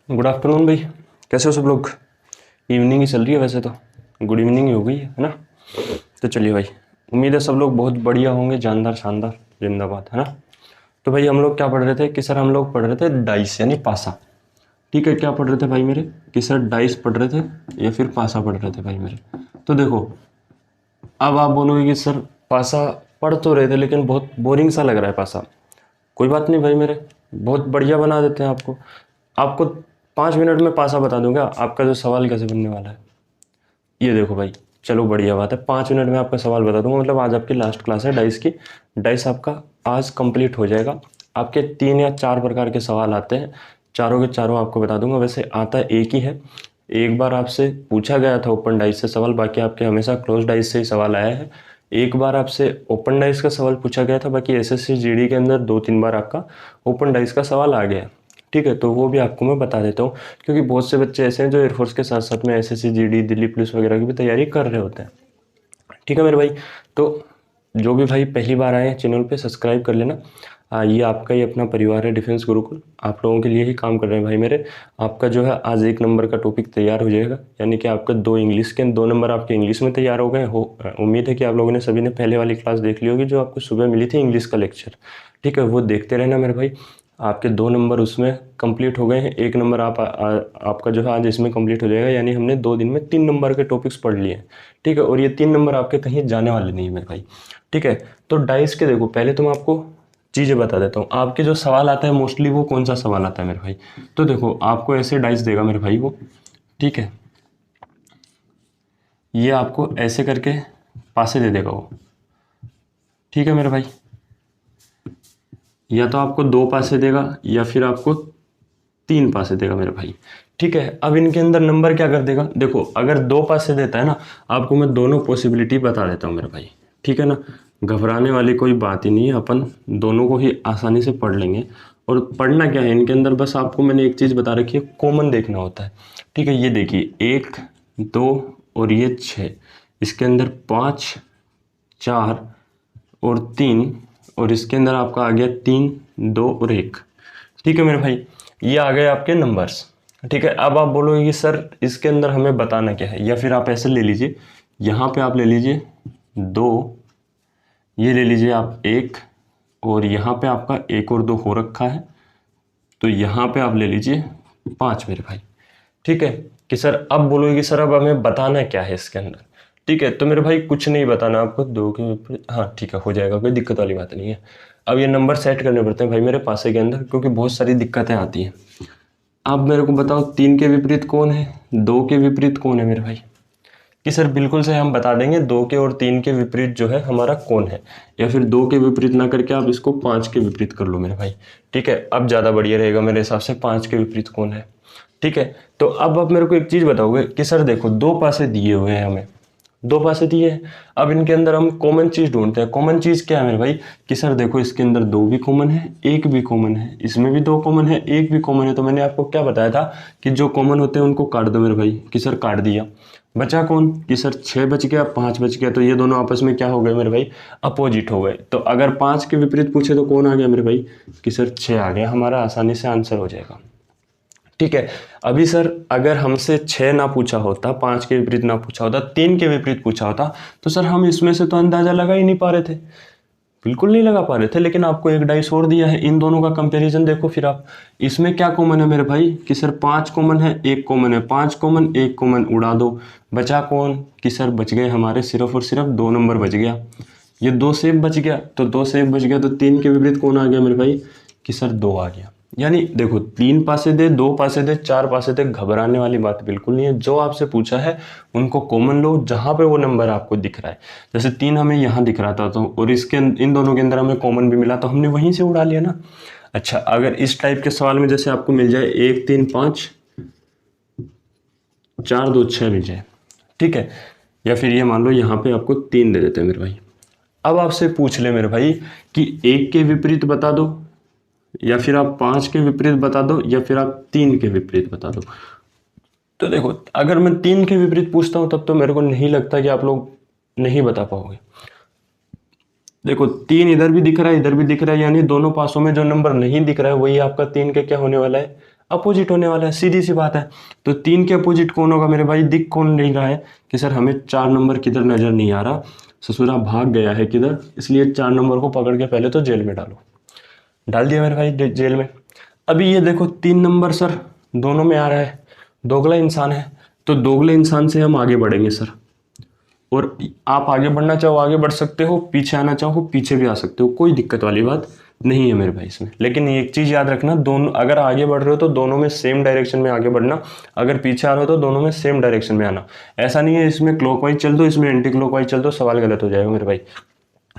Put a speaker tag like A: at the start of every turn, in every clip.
A: Good afternoon भाई। कैसे हो सब लोग? इवनिंग ही चल रही है वैसे तो, गुड इवनिंग ही हो गई है ना। तो चलिए भाई, उम्मीद है सब लोग बहुत बढ़िया होंगे, जानदार शानदार, जिंदाबाद, है ना। तो भाई हम लोग क्या पढ़ रहे थे कि सर हम लोग पढ़ रहे थे डाइस यानी पासा। ठीक है, क्या पढ़ रहे थे भाई मेरे कि सर डाइस पढ़ रहे थे या फिर पासा पढ़ रहे थे भाई मेरे। तो देखो, अब आप बोलोगे कि सर पासा पढ़ तो रहे थे लेकिन बहुत बोरिंग सा लग रहा है पासा। कोई बात नहीं भाई मेरे, बहुत बढ़िया बना देते हैं आपको। आपको 5 मिनट में पासा बता दूंगा आपका जो सवाल कैसे बनने वाला है। ये देखो भाई, चलो बढ़िया बात है, 5 मिनट में आपका सवाल बता दूंगा। मतलब आज आपकी लास्ट क्लास है डाइस की। डाइस आपका आज कंप्लीट हो जाएगा। आपके 3 या 4 प्रकार के सवाल आते हैं, चारों के चारों आपको बता दूंगा। वैसे आता एक ही है, एक बार आपसे पूछा गया था ओपन डाइस से सवाल, बाकी आपके हमेशा क्लोज डाइस से ही सवाल आया है। एक बार आपसे ओपन डाइस का सवाल पूछा गया था, बाकी एसएससी जीडी के अंदर 2-3 बार आपका ओपन डाइस का सवाल आ गया। ठीक है, तो वो भी आपको मैं बता देता हूँ, क्योंकि बहुत से बच्चे ऐसे हैं जो एयरफोर्स के साथ साथ में एसएससी जीडी दिल्ली पुलिस वगैरह की भी तैयारी कर रहे होते हैं। ठीक है मेरे भाई, तो जो भी भाई पहली बार आए हैं चैनल पे सब्सक्राइब कर लेना। ये आपका ही अपना परिवार है डिफेंस गुरुकुल, आप लोगों के लिए ही काम कर रहे हैं भाई मेरे। आपका जो है आज 1 नंबर का टॉपिक तैयार हो जाएगा, यानी कि आपका 2 इंग्लिश के 2 नंबर आपके इंग्लिश में तैयार हो गए हो। उम्मीद है कि आप लोगों ने सभी ने पहले वाली क्लास देख ली होगी जो आपको सुबह मिली थी इंग्लिश का लेक्चर। ठीक है, वो देखते रहना मेरे भाई। आपके 2 नंबर उसमें कंप्लीट हो गए हैं, 1 नंबर आपका जो है आज इसमें कंप्लीट हो जाएगा, यानी हमने 2 दिन में 3 नंबर के टॉपिक्स पढ़ लिए हैं। ठीक है, और ये 3 नंबर आपके कहीं जाने वाले नहीं है मेरे भाई। ठीक है, तो डाइस के देखो, पहले तो मैं आपको चीज़ें बता देता हूँ। आपके जो सवाल आता है मोस्टली वो कौन सा सवाल आता है मेरे भाई। तो देखो, आपको ऐसे डाइस देगा मेरे भाई वो। ठीक है, ये आपको ऐसे करके पासे दे देगा वो। ठीक है मेरे भाई, या तो आपको 2 पासे देगा या फिर आपको 3 पासे देगा मेरे भाई। ठीक है, अब इनके अंदर नंबर क्या कर देगा, देखो अगर 2 पासे देता है ना, आपको मैं दोनों पॉसिबिलिटी बता देता हूँ मेरे भाई। ठीक है ना, घबराने वाली कोई बात ही नहीं है, अपन दोनों को ही आसानी से पढ़ लेंगे। और पढ़ना क्या है इनके अंदर, बस आपको मैंने एक चीज़ बता रखी है, कॉमन देखना होता है। ठीक है, ये देखिए 1, 2 और ये 6, इसके अंदर 5, 4 और 3, और इसके अंदर आपका आ गया 3, 2 और 1। ठीक है मेरे भाई, ये आ गए आपके नंबर्स। ठीक है, अब आप बोलोगे कि सर इसके अंदर हमें बताना क्या है, या फिर आप ऐसे ले लीजिए, यहाँ पे आप ले लीजिए 2, ये ले लीजिए आप 1, और यहाँ पे आपका 1 और 2 हो रखा है, तो यहाँ पे आप ले लीजिए 5 मेरे भाई। ठीक है, कि सर अब बोलोगे कि सर अब हमें बताना क्या है इसके अंदर। ठीक है, तो मेरे भाई कुछ नहीं बताना आपको, 2 के विपरीत, हाँ ठीक है, हो जाएगा, कोई दिक्कत वाली बात नहीं है। अब ये नंबर सेट करने पड़ते हैं भाई मेरे पासे के अंदर, क्योंकि बहुत सारी दिक्कतें आती हैं। आप मेरे को बताओ 3 के विपरीत कौन है, 2 के विपरीत कौन है मेरे भाई। कि सर बिल्कुल से हम बता देंगे 2 के और 3 के विपरीत जो है हमारा कौन है, या फिर 2 के विपरीत ना करके आप इसको 5 के विपरीत कर लो मेरे भाई। ठीक है, अब ज़्यादा बढ़िया रहेगा मेरे हिसाब से, 5 के विपरीत कौन है। ठीक है, तो अब आप मेरे को एक चीज़ बताओगे कि सर देखो 2 पासे दिए हुए हैं हमें, 2 पासे दिए हैं, अब इनके अंदर हम कॉमन चीज़ ढूंढते हैं। कॉमन चीज़ क्या है मेरे भाई कि सर देखो इसके अंदर 2 भी कॉमन है, 1 भी कॉमन है, इसमें भी 2 कॉमन है, 1 भी कॉमन है। तो मैंने आपको क्या बताया था कि जो कॉमन होते हैं उनको काट दो मेरे भाई, कि सर काट दिया। बचा कौन कि सर 6 बच गया, 5 बच गया, तो ये दोनों आपस में क्या हो गए मेरे भाई, अपोजिट हो गए। तो अगर 5 के विपरीत पूछे तो कौन आ गया मेरे भाई कि सर 6 आ गया, हमारा आसानी से आंसर हो जाएगा। ठीक है, अभी सर अगर हमसे 6 ना पूछा होता, 5 के विपरीत ना पूछा होता, 3 के विपरीत पूछा होता, तो सर हम इसमें से तो अंदाजा लगा ही नहीं पा रहे थे, बिल्कुल नहीं लगा पा रहे थे। लेकिन आपको एक डाइस और दिया है, इन दोनों का कंपैरिजन देखो। फिर आप इसमें क्या कॉमन है मेरे भाई कि सर 5 कॉमन है, 1 कॉमन है, 5 कॉमन 1 कॉमन उड़ा दो, बचा कौन कि सर बच गए हमारे सिर्फ और सिर्फ 2 नंबर बच गया। ये 2 से 1 बच गया, तो 2 से 1 बच गया, तो 3 के विपरीत कौन आ गया मेरे भाई कि सर 2 आ गया। यानी देखो 3 पासे दे, 2 पासे दे, 4 पासे दे, घबराने वाली बात बिल्कुल नहीं है। जो आपसे पूछा है उनको कॉमन लो, जहां पे वो नंबर आपको दिख रहा है। जैसे 3 हमें यहाँ दिख रहा था, तो और इसके इन दोनों के अंदर हमें कॉमन भी मिला, तो हमने वहीं से उड़ा लिया ना। अच्छा, अगर इस टाइप के सवाल में जैसे आपको मिल जाए 1 3 5 4 2 6 मिल जाए, ठीक है, या फिर ये मान लो यहाँ पे आपको 3 दे देते हैं मेरे भाई। अब आपसे पूछ ले मेरे भाई कि 1 के विपरीत बता दो, या फिर आप 5 के विपरीत बता दो, या फिर आप 3 के विपरीत बता दो। तो देखो अगर मैं 3 के विपरीत पूछता हूं तब तो मेरे को नहीं लगता कि आप लोग नहीं बता पाओगे। देखो 3 इधर भी दिख रहा है, इधर भी दिख रहा है, यानी दोनों पासों में जो नंबर नहीं दिख रहा है वही आपका 3 के क्या होने वाला है, अपोजिट होने वाला है, सीधी सी बात है। तो 3 के अपोजिट कौन होगा मेरे भाई? दिख कौन नहीं रहा है कि सर हमें 4 नंबर किधर नजर नहीं आ रहा, ससुरा भाग गया है किधर, इसलिए 4 नंबर को पकड़ के पहले तो जेल में डालो। डाल दिया मेरे भाई जेल में। अभी ये देखो 3 नंबर सर दोनों में आ रहा है, दोगला इंसान है, तो दोगले इंसान से हम आगे बढ़ेंगे सर। और आप आगे बढ़ना चाहो आगे बढ़ सकते हो, पीछे आना चाहो पीछे भी आ सकते हो, कोई दिक्कत वाली बात नहीं है मेरे भाई इसमें। लेकिन एक चीज याद रखना, दोनों अगर आगे बढ़ रहे हो तो दोनों में सेम डायरेक्शन में आगे बढ़ना, अगर पीछे आ रहे हो तो दोनों में सेम डायरेक्शन में आना। ऐसा नहीं है इसमें क्लॉकवाइज चल दो इसमें एंटी क्लॉकवाइज चल दो, सवाल गलत हो जाएगा मेरे भाई।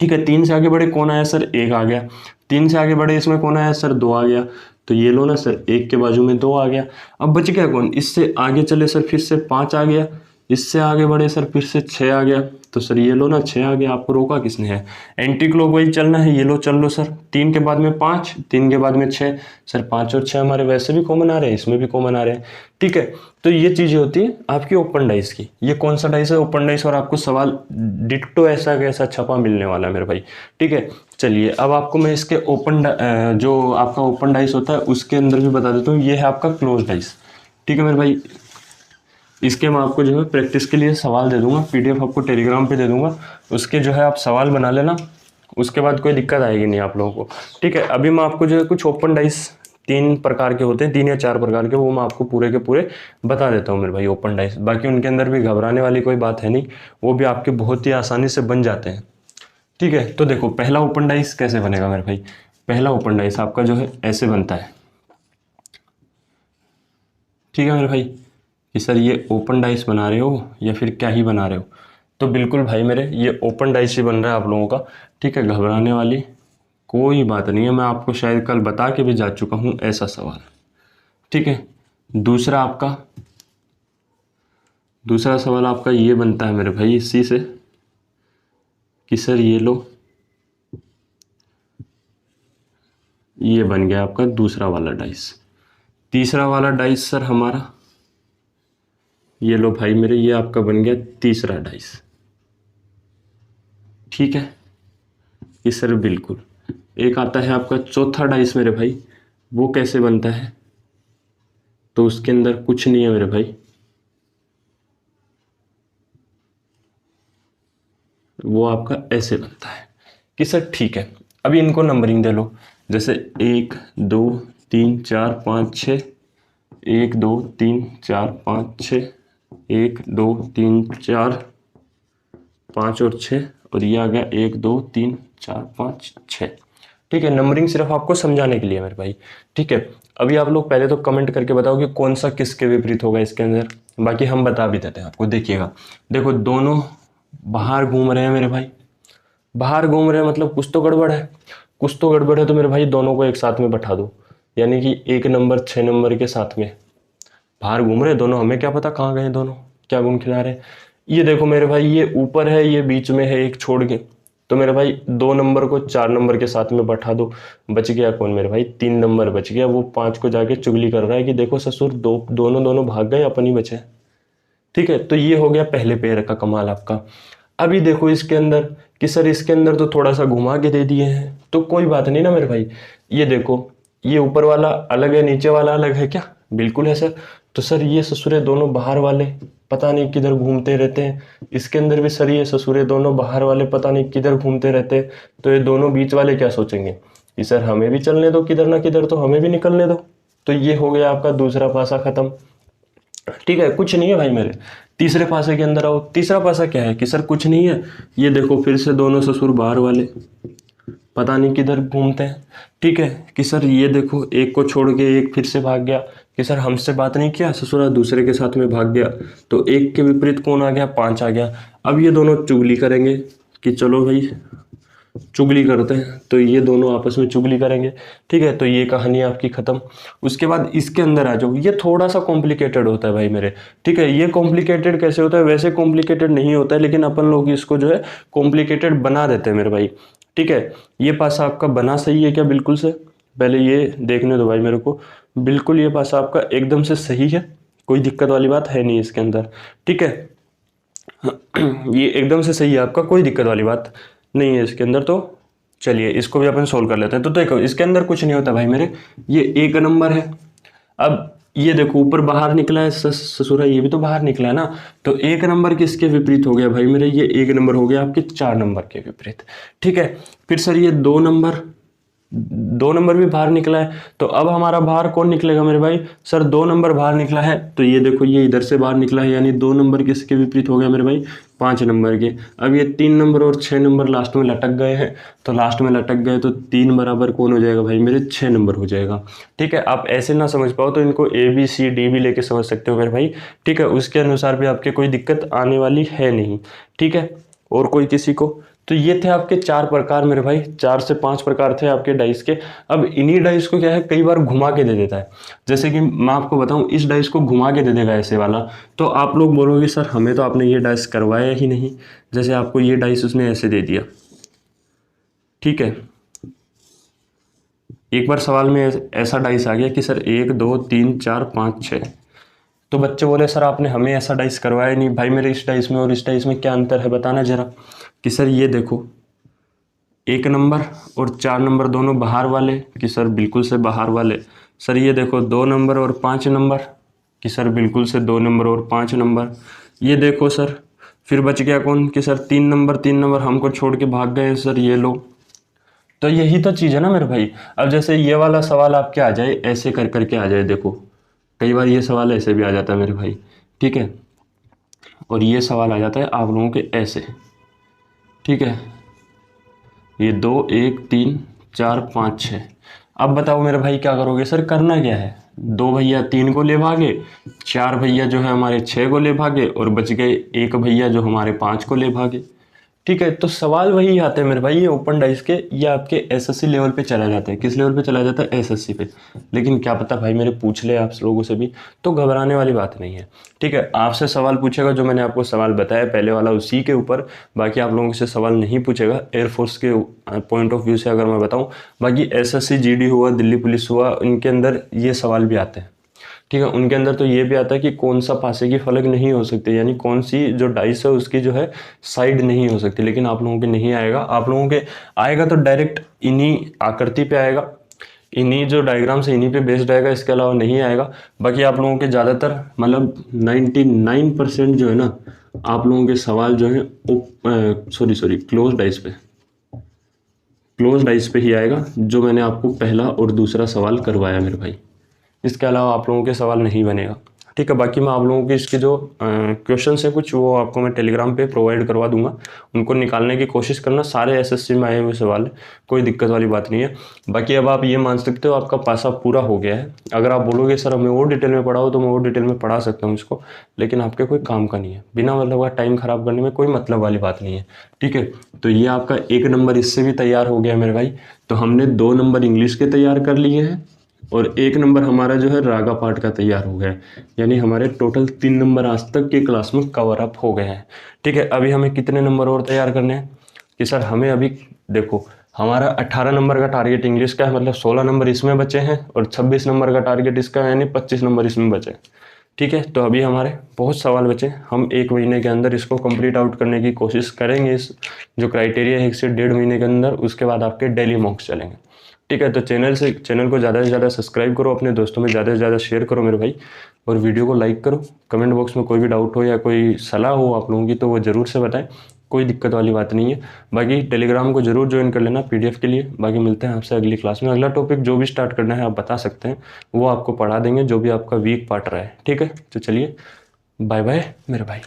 A: ठीक है, 3 से आगे बढ़े कौन आया सर? 1 आ गया। 3 से आगे बढ़े इसमें कौन आया सर? 2 आ गया। तो ये लो ना सर, 1 के बाजू में 2 आ गया। अब बच गया कौन? इससे आगे चले सर फिर से 5 आ गया, इससे आगे बढ़े सर फिर से 6 आ गया। तो सर ये लो ना 6 आ गया, आपको रोका किसने है? एंटी क्लॉकवाइज चलना है, ये लो चल लो सर। 3 के बाद में 5, 3 के बाद में 6, सर 5 और 6 हमारे वैसे भी कॉमन आ रहे हैं, इसमें भी कॉमन आ रहे हैं। ठीक है, तो ये चीजें होती है आपकी ओपन डाइस की। ये कौन सा डाइस है? Open dice. और आपको सवाल डिट्टो ऐसा कैसा छपा मिलने वाला है मेरे भाई। ठीक है, चलिए अब आपको मैं इसके जो आपका ओपन डाइस होता है उसके अंदर भी बता देता हूँ। ये है आपका क्लोज डाइस। ठीक है मेरे भाई, इसके मैं आपको जो है प्रैक्टिस के लिए सवाल दे दूंगा, पीडीएफ आपको टेलीग्राम पे दे दूंगा, उसके जो है आप सवाल बना लेना, उसके बाद कोई दिक्कत आएगी नहीं आप लोगों को। ठीक है, अभी मैं आपको जो है कुछ ओपन डाइस 3 प्रकार के होते हैं, 3 या 4 प्रकार के, वो मैं आपको पूरे के पूरे बता देता हूँ मेरे भाई ओपन डाइस। बाकी उनके अंदर भी घबराने वाली कोई बात है नहीं, वो भी आपके बहुत ही आसानी से बन जाते हैं। ठीक है, तो देखो पहला ओपन डाइस कैसे बनेगा मेरे भाई। पहला ओपन डाइस आपका जो है ऐसे बनता है। ठीक है मेरे भाई, कि सर ये ओपन डाइस बना रहे हो या फिर क्या ही बना रहे हो? तो बिल्कुल भाई मेरे ये ओपन डाइस ही बन रहा है आप लोगों का। ठीक है, घबराने वाली कोई बात नहीं है, मैं आपको शायद कल बता के भी जा चुका हूँ ऐसा सवाल। ठीक है, दूसरा सवाल आपका ये बनता है मेरे भाई इसी से, कि सर ये लो, ये बन गया आपका दूसरा वाला डाइस। तीसरा वाला डाइस सर हमारा, ये लो भाई मेरे, ये आपका बन गया तीसरा डाइस। ठीक है, ये सर बिल्कुल। एक आता है आपका चौथा डाइस मेरे भाई, वो कैसे बनता है? तो उसके अंदर कुछ नहीं है मेरे भाई, वो आपका ऐसे बनता है कि सर ठीक है, अभी इनको नंबरिंग दे लो, जैसे 1 2 3 4 5 6, 1 2 3 4 5 6, 1 2 3 4 5 और 6, और ये आ गया 1 2 3 4 5 6। ठीक है, नंबरिंग सिर्फ आपको समझाने के लिए मेरे भाई। ठीक है, अभी आप लोग पहले तो कमेंट करके बताओ कि कौन सा किसके विपरीत होगा इसके अंदर, बाकी हम बता भी देते हैं आपको। देखिएगा, देखो दोनों बाहर घूम रहे हैं मेरे भाई, बाहर घूम रहे हैं मतलब कुछ तो गड़बड़ है, कुछ तो गड़बड़ है। तो मेरे भाई दोनों को एक साथ में बैठा दो, यानी कि 1 नंबर 6 नंबर के साथ में बाहर घूम रहे हैं दोनों, हमें क्या पता कहाँ गए दोनों, क्या घूम खिला रहे हैं। ये देखो मेरे भाई, ये ऊपर है ये बीच में है एक छोड़ के, तो मेरे भाई 2 नंबर को 4 नंबर के साथ में बैठा दो, बच गया कौन मेरे भाई? 3 नंबर बच गया। वो 5 को जाके चुगली कर रहा है कि देखो ससुर दोनों भाग गए, अपन ही बचे। ठीक है, तो ये हो गया पहले पेयर का कमाल आपका। अभी देखो इसके अंदर कि सर इसके अंदर तो थोड़ा सा घुमा के दे दिए हैं, तो कोई बात नहीं ना मेरे भाई। ये देखो, ये ऊपर वाला अलग है नीचे वाला अलग है क्या? बिल्कुल है सर। तो सर ये ससुरे दोनों बाहर वाले पता नहीं किधर घूमते रहते हैं, इसके अंदर भी सर ये ससुरे दोनों बाहर वाले पता नहीं किधर घूमते रहते हैं। तो ये दोनों बीच वाले क्या सोचेंगे कि सर हमें भी चलने दो किधर ना किधर, तो हमें भी निकलने दो। तो ये हो गया आपका दूसरा पासा खत्म। ठीक है, कुछ नहीं है भाई मेरे। तीसरे पासे के अंदर आओ। तीसरा पासा क्या है कि सर कुछ नहीं है, ये देखो फिर से दोनों ससुर बाहर वाले पता नहीं किधर घूमते हैं। ठीक है, कि सर ये देखो एक को छोड़ के एक फिर से भाग गया, कि सर हमसे बात नहीं किया, ससुरा दूसरे के साथ में भाग गया। तो एक के विपरीत कौन आ गया? 5 आ गया। अब ये दोनों चुगली करेंगे कि चलो भाई चुगली करते हैं, तो ये दोनों आपस में चुगली करेंगे। ठीक है, तो ये कहानी आपकी खत्म। उसके बाद इसके अंदर आ जाओ, ये थोड़ा सा कॉम्प्लिकेटेड होता है भाई मेरे। ठीक है, ये कॉम्प्लिकेटेड कैसे होता है? वैसे कॉम्प्लिकेटेड नहीं होता है, लेकिन अपन लोग इसको जो है कॉम्प्लिकेटेड बना देते हैं मेरे भाई। ठीक है, ये पासा आपका बना सही है क्या? बिल्कुल से पहले ये देखने दो भाई मेरे को। बिल्कुल ये पासा आपका एकदम से सही है, कोई दिक्कत वाली बात है नहीं इसके अंदर। ठीक है, ये एकदम से सही है आपका, कोई दिक्कत वाली बात नहीं है इसके अंदर। तो चलिए इसको भी अपन सोल्व कर लेते हैं। तो देखो इसके अंदर कुछ नहीं होता भाई मेरे, ये 1 नंबर है, अब ये देखो ऊपर बाहर निकला है ससुरा, ये भी तो बाहर निकला है ना, तो 1 नंबर किसके विपरीत हो गया भाई मेरे, ये 1 नंबर हो गया आपके 4 नंबर के विपरीत। ठीक है, फिर सर ये 2 नंबर भी बाहर निकला है, तो अब हमारा बाहर कौन निकलेगा मेरे भाई, सर 2 नंबर बाहर निकला है, तो ये देखो ये इधर से बाहर निकला है, यानी 2 नंबर किसके विपरीत हो गया मेरे भाई, 5 नंबर के। अब ये 3 नंबर और 6 नंबर लास्ट में लटक गए हैं, तो लास्ट में लटक गए तो 3 बराबर कौन हो जाएगा भाई मेरे, 6 नंबर हो जाएगा। ठीक है, आप ऐसे ना समझ पाओ तो इनको ABCD भी लेके समझ सकते हो मेरे भाई। ठीक है, उसके अनुसार भी आपके कोई दिक्कत आने वाली है नहीं। ठीक है, और कोई किसी को, तो ये थे आपके 4 प्रकार मेरे भाई, 4 से 5 प्रकार थे आपके डाइस के। अब इन्हीं डाइस को क्या है कई बार घुमा के दे देता है, जैसे कि मैं आपको बताऊं इस डाइस को घुमा के दे देगा ऐसे वाला, तो आप लोग बोलोगे सर हमें तो आपने ये डाइस करवाया ही नहीं। जैसे आपको ये डाइस उसने ऐसे दे दिया, ठीक है, एक बार सवाल में ऐसा डाइस आ गया कि सर 1 2 3 4 5 6, तो बच्चे बोले सर आपने हमें ऐसा डाइस करवाया नहीं। भाई मेरे इस डाइस में और इस डाइस में क्या अंतर है बताना जरा, कि सर ये देखो 1 नंबर और 4 नंबर दोनों बाहर वाले, कि सर बिल्कुल से बाहर वाले। सर ये देखो 2 नंबर और 5 नंबर, कि सर बिल्कुल से 2 नंबर और 5 नंबर। ये देखो सर फिर बच गया कौन, कि सर 3 नंबर हमको छोड़ के भाग गए सर ये लोग। तो यही तो चीज़ है ना मेरे भाई। अब जैसे ये वाला सवाल आपके आ जाए ऐसे कर करके आ जाए, देखो कई बार ये सवाल ऐसे भी आ जाता है मेरे भाई। ठीक है, और ये सवाल आ जाता है आप लोगों के ऐसे। ठीक है, ये 2 1 3 4 5 6। अब बताओ मेरे भाई क्या करोगे, सर करना क्या है, 2 भैया 3 को ले भागे, 4 भैया जो है हमारे 6 को ले भागे, और बच गए 1 भैया जो हमारे 5 को ले भागे। ठीक है, तो सवाल वही आते हैं मेरे भाई, ये ओपन डाइस के, ये आपके एसएससी लेवल पे चला जाता है। किस लेवल पे चला जाता है, एसएससी पे। लेकिन क्या पता भाई मेरे पूछ ले आप लोगों से भी, तो घबराने वाली बात नहीं है। ठीक है, आपसे सवाल पूछेगा जो मैंने आपको सवाल बताया पहले वाला उसी के ऊपर, बाकी आप लोगों से सवाल नहीं पूछेगा एयरफोर्स के पॉइंट ऑफ व्यू से अगर मैं बताऊँ। बाकी एसएससी जीडी हुआ, दिल्ली पुलिस हुआ, इनके अंदर ये सवाल भी आते हैं। ठीक है, उनके अंदर तो ये भी आता है कि कौन सा पासे की फलक नहीं हो सकती, यानी कौन सी जो डाइस है उसकी जो है साइड नहीं हो सकती। लेकिन आप लोगों के नहीं आएगा, आप लोगों के आएगा तो डायरेक्ट इन्हीं आकृति पे आएगा, इन्हीं जो डायग्राम से इन्हीं पे बेस्ड आएगा, इसके अलावा नहीं आएगा। बाकी आप लोगों के ज़्यादातर मतलब 99% जो है ना आप लोगों के सवाल जो है क्लोज डाइस पे ही आएगा, जो मैंने आपको पहला और दूसरा सवाल करवाया मेरे भाई। इसके अलावा आप लोगों के सवाल नहीं बनेगा। ठीक है, बाकी मैं आप लोगों की इसके जो क्वेश्चंस हैं कुछ वो आपको मैं टेलीग्राम पे प्रोवाइड करवा दूंगा, उनको निकालने की कोशिश करना। सारे एसएससी में आए हुए सवाल है, कोई दिक्कत वाली बात नहीं है। बाकी अब आप ये मान सकते हो आपका पासा पूरा हो गया है। अगर आप बोलोगे सर हमें और डिटेल में पढ़ाओ, तो मैं और डिटेल में पढ़ा सकता हूँ इसको, लेकिन आपके कोई काम का नहीं है। बिना मतलब का टाइम खराब करने में कोई मतलब वाली बात नहीं है। ठीक है, तो ये आपका 1 नंबर इससे भी तैयार हो गया मेरे भाई। तो हमने 2 नंबर इंग्लिश के तैयार कर लिए हैं, और 1 नंबर हमारा जो है रागा पार्ट का तैयार हो गया है, यानी हमारे टोटल 3 नंबर आज तक के क्लास में कवर अप हो गए हैं। ठीक है, अभी हमें कितने नंबर और तैयार करने हैं, कि सर हमें अभी देखो हमारा 18 नंबर का टारगेट इंग्लिश का है, मतलब 16 नंबर इसमें बचे हैं, और 26 नंबर का टारगेट इसका है, यानी 25 नंबर इसमें बचे। ठीक है, तो अभी हमारे बहुत सवाल बचे, हम 1 महीने के अंदर इसको कंप्लीट आउट करने की कोशिश करेंगे। इस जो क्राइटेरिया है 1 से 1.5 महीने के अंदर, उसके बाद आपके डेली मॉक्स चलेंगे। ठीक है, तो चैनल को ज़्यादा से ज़्यादा सब्सक्राइब करो, अपने दोस्तों में ज़्यादा से ज़्यादा शेयर करो मेरे भाई, और वीडियो को लाइक करो। कमेंट बॉक्स में कोई भी डाउट हो या कोई सलाह हो आप लोगों की तो वो ज़रूर से बताएं, कोई दिक्कत वाली बात नहीं है। बाकी टेलीग्राम को जरूर ज्वाइन कर लेना PDF के लिए। बाकी मिलते हैं आपसे अगली क्लास में। अगला टॉपिक जो भी स्टार्ट करना है आप बता सकते हैं, वो आपको पढ़ा देंगे, जो भी आपका वीक पार्ट रहा है। ठीक है, तो चलिए बाय बाय मेरे भाई।